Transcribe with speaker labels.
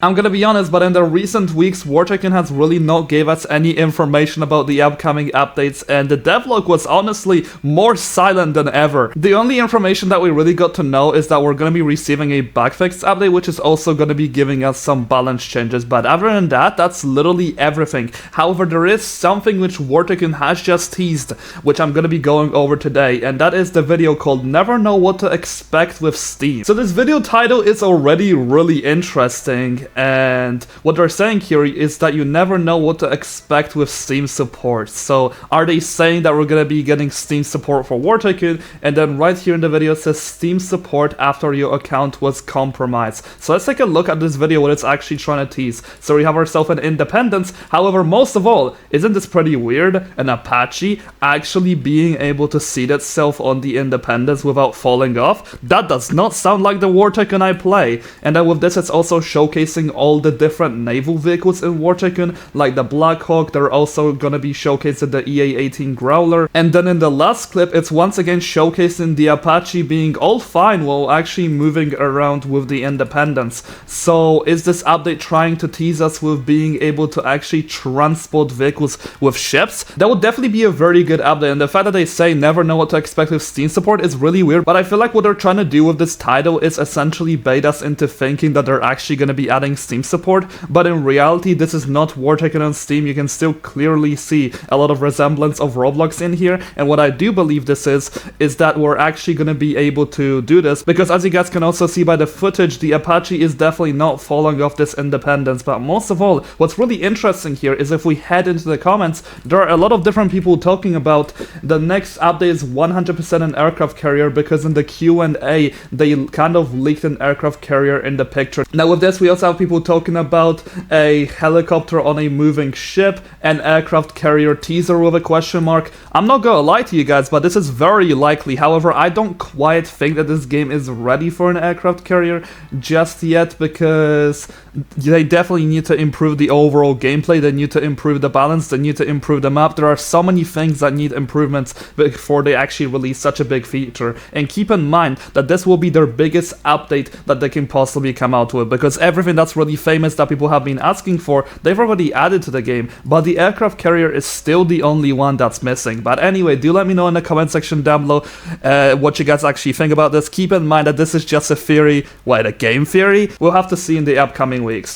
Speaker 1: I'm gonna be honest, but in the recent weeks, Tycoon has really not gave us any information about the upcoming updates, and the devlog was honestly more silent than ever. The only information that we really got to know is that we're gonna be receiving a bug fix update, which is also gonna be giving us some balance changes, but other than that, that's literally everything. However, there is something which Tycoon has just teased, which I'm gonna be going over today, and that is the video called Never Know What to Expect with Steam. So this video title is already really interesting, and what they're saying here is that you never know what to expect with Steam support. So are they saying that we're gonna be getting Steam support for Tycoon, and then right here in the video it says Steam support after your account was compromised. So let's take a look at this video, what it's actually trying to tease. So we have ourselves an independence. However, most of all, isn't this pretty weird? An Apache actually being able to seat itself on the independence without falling off? That does not sound like the Tycoon I play. And then with this, it's also showcasing all the different naval vehicles in Tycoon, like the Black Hawk. They're also gonna be showcasing the EA-18 Growler. And then in the last clip, it's once again showcasing the Apache being all fine while actually moving around with the independence. So is this update trying to tease us with being able to actually transport vehicles with ships? That would definitely be a very good update, and the fact that they say never know what to expect with Steam support is really weird, but I feel like what they're trying to do with this title is essentially bait us into thinking that they're actually going to be adding Steam support, but in reality this is not Tycoon on Steam. You can still clearly see a lot of resemblance of Roblox in here, and what I do believe this is that we're actually going to be able to do this, because as you guys can also see by the footage, the Apache is definitely not falling off this independence. But most of all, what's really interesting here is if we head into the comments, there are a lot of different people talking about the next update is 100% an aircraft carrier, because in the Q&A they kind of leaked an aircraft carrier in the picture. Now with this, we also have people talking about a helicopter on a moving ship, an aircraft carrier teaser with a question mark. I'm not gonna lie to you guys, but this is very likely. However, I don't quite think that this game is ready for an aircraft carrier just yet, because they definitely need to improve the overall gameplay, they need to improve the balance, they need to improve the map. There are so many things that need improvements before they actually release such a big feature. And keep in mind that this will be their biggest update that they can possibly come out with, because everything that's really famous that people have been asking for, they've already added to the game, but the aircraft carrier is still the only one that's missing. But anyway, do let me know in the comment section down below what you guys actually think about this. Keep in mind that this is just a theory, a game theory. We'll have to see in the upcoming weeks.